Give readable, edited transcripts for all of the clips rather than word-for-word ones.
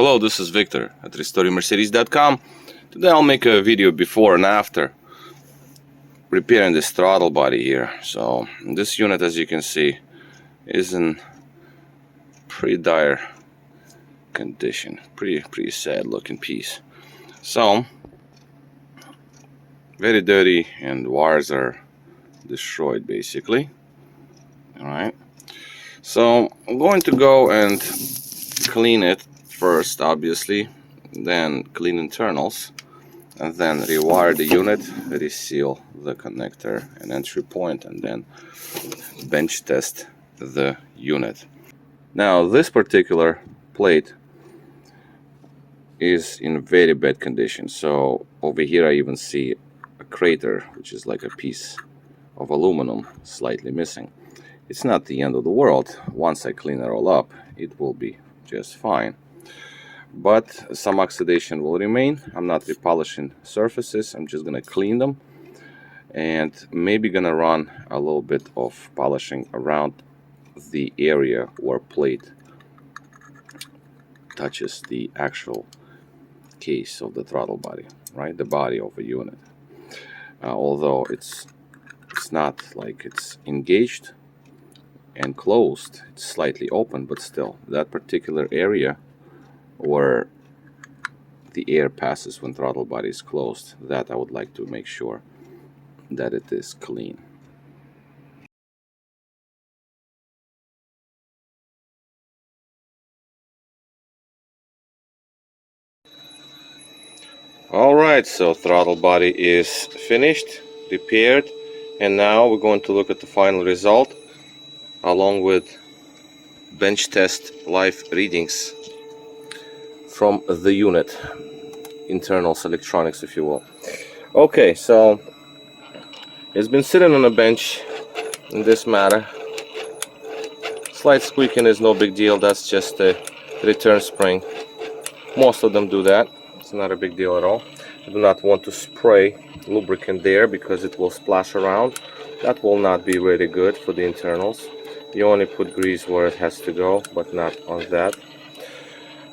Hello, this is Victor at restoringmercedes.com. Today I'll make a video before and after repairing this throttle body here. So this unit, as you can see, is in pretty dire condition. Pretty sad looking piece. So very dirty and wires are destroyed basically. Alright. So I'm going to go and clean it first, obviously, then clean internals, and then rewire the unit, reseal the connector and entry point, and then bench test the unit. Now this particular plate is in very bad condition. So over here I even see a crater, which is like a piece of aluminum slightly missing. It's not the end of the world. Once I clean it all up, it will be just fine. But some oxidation will remain. I'm not repolishing surfaces. I'm just gonna clean them and maybe gonna run a little bit of polishing around the area where plate touches the actual case of the throttle body, right? The body of a unit. Although it's not like it's engaged and closed, it's slightly open, but still that particular area where the air passes when throttle body is closed, that I would like to make sure that it is clean. Alright, so throttle body is finished, repaired, and now we're going to look at the final result along with bench test live readings from the unit, internals, electronics, if you will. Okay, so it's been sitting on a bench in this matter. Slight squeaking is no big deal. That's just a return spring. Most of them do that. It's not a big deal at all. I do not want to spray lubricant there because it will splash around. That will not be really good for the internals. You only put grease where it has to go, but not on that.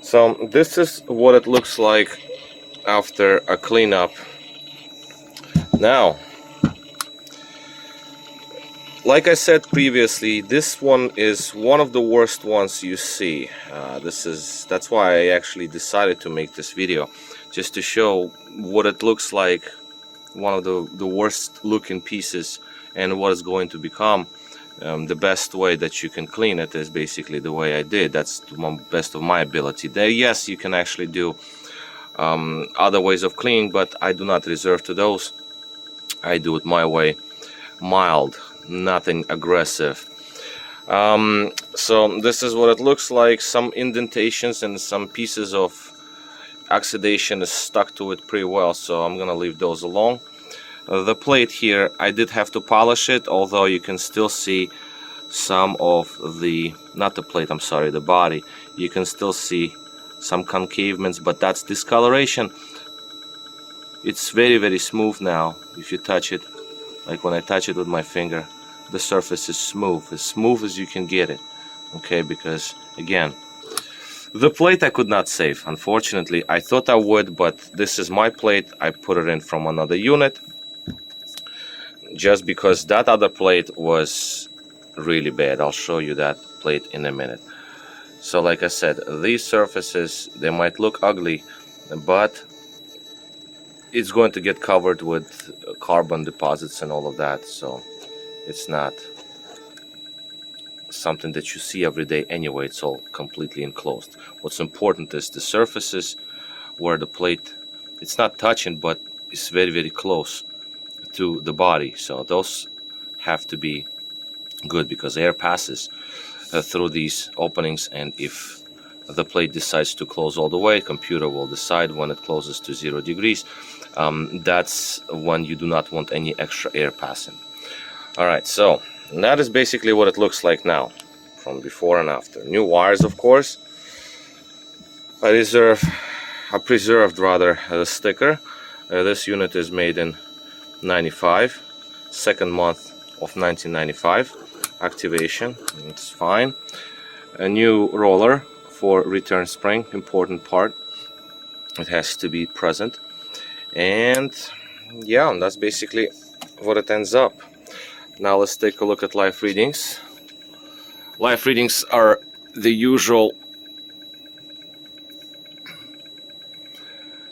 So this is what it looks like after a cleanup. Now, like I said previously, this one is one of the worst ones you see. That's why I actually decided to make this video, just to show what it looks like, one of the worst looking pieces, and what it's going to become. The best way that you can clean it is basically the way I did. That's the best of my ability. There, yes, you can actually do other ways of cleaning, but I do not resort to those. I do it my way, mild, nothing aggressive. So this is what it looks like. Some indentations and some pieces of oxidation is stuck to it pretty well, so I'm gonna leave those alone. The plate here, I did have to polish it, although you can still see some of the, not the plate, I'm sorry, the body. You can still see some concavements, but that's discoloration. It's very smooth now. If you touch it, like when I touch it with my finger, the surface is smooth as you can get it. Okay, because again, the plate I could not save, unfortunately. I thought I would, but this is my plate. I put it in from another unit, just because that other plate was really bad. I'll show you that plate in a minute. So like I said, these surfaces, they might look ugly, but it's going to get covered with carbon deposits and all of that, so it's not something that you see every day anyway. It's all completely enclosed. What's important is the surfaces where the plate, it's not touching, but it's very close to the body, so those have to be good, because air passes through these openings, and if the plate decides to close all the way, computer will decide when it closes to 0 degrees. That's when you do not want any extra air passing. Alright, so that is basically what it looks like now, from before and after. New wires, of course. I preserved rather the sticker. This unit is made in 95, second month of 1995. Activation, it's fine. A new roller for return spring, important part. It has to be present. And yeah, that's basically what it ends up. Now let's take a look at live readings. Live readings are the usual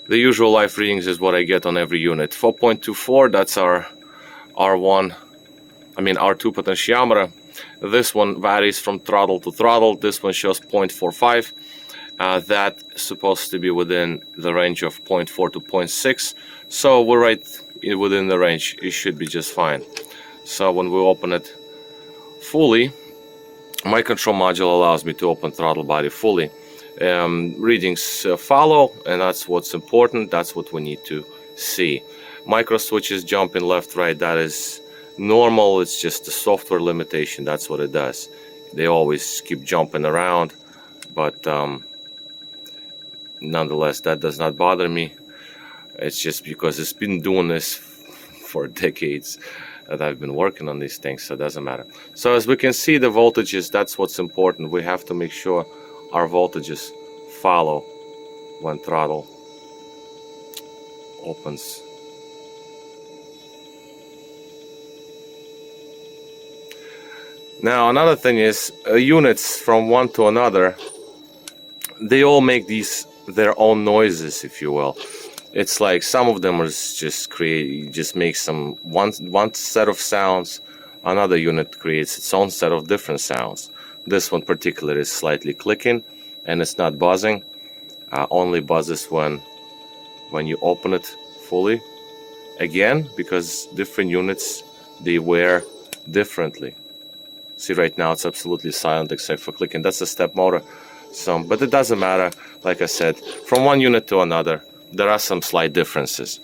live readings is what I get on every unit. 4.24, that's our R2 potentiometer. This one varies from throttle to throttle. This one shows 0.45. That's supposed to be within the range of 0.4 to 0.6. So we're right within the range. It should be just fine. So when we open it fully, my control module allows me to open throttle body fully. Readings follow, and that's what's important. That's what we need to see. Micro switches jumping left, right, that is normal. It's just a software limitation. That's what it does. They always keep jumping around, but nonetheless, that does not bother me. It's just because it's been doing this for decades that I've been working on these things, so it doesn't matter. So as we can see, the voltages, that's what's important. We have to make sure our voltages follow when throttle opens. Now another thing is units from one to another, they all make their own noises, if you will. It's like some of them are just make some one set of sounds. Another unit creates its own set of different sounds. This one particular is slightly clicking, and it's not buzzing. Only buzzes when you open it fully. Again, because different units, they wear differently. See, right now it's absolutely silent except for clicking. That's a step motor. But it doesn't matter. Like I said, from one unit to another, there are some slight differences.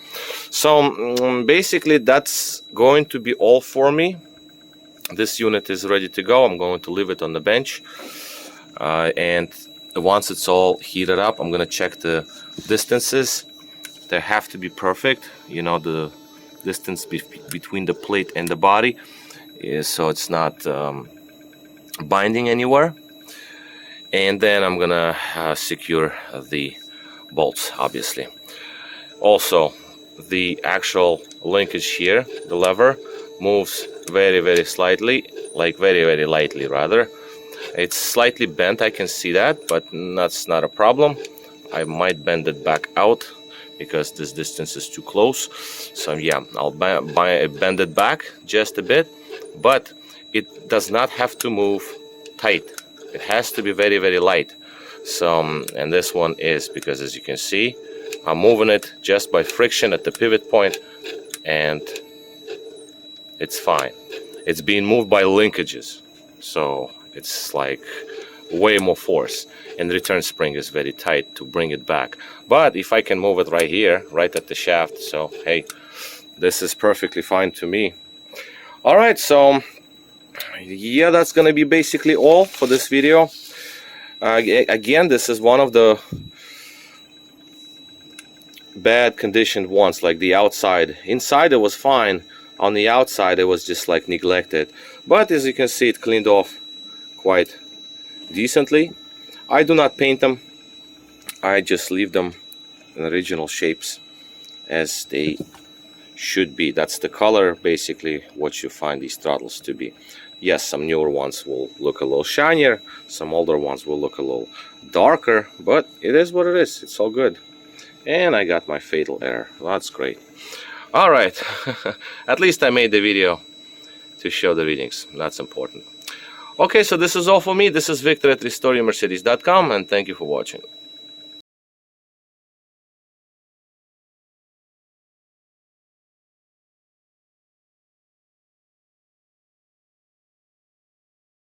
So basically that's going to be all for me. This unit is ready to go. I'm going to leave it on the bench, and once it's all heated up, I'm gonna check the distances. They have to be perfect, you know, the distance between the plate and the body, so it's not binding anywhere. And then I'm gonna secure the bolts, obviously. Also, the actual linkage here, the lever, moves very slightly, like very lightly rather. It's slightly bent, I can see that, but that's not a problem. I might bend it back out because this distance is too close. So yeah, I'll bend it back just a bit, but it does not have to move tight. It has to be very light. So, and this one is, because as you can see, I'm moving it just by friction at the pivot point, and it's fine. It's being moved by linkages, so it's like way more force, and the return spring is very tight to bring it back. But if I can move it right here, right at the shaft, so hey, this is perfectly fine to me. All right, so yeah, that's gonna be basically all for this video. Again, this is one of the bad conditioned ones, like the outside. Inside it was fine, on the outside it was just like neglected, but as you can see, it cleaned off quite decently. I do not paint them, I just leave them in original shapes as they should be. That's the color, basically what you find these throttles to be. Yes, some newer ones will look a little shinier, some older ones will look a little darker, but it is what it is. It's all good. And I got my fatal error. That's great. All right, at least I made the video to show the readings. That's important. Okay, so this is all for me. This is Victor at RestoreYourMercedes.com, and thank you for watching.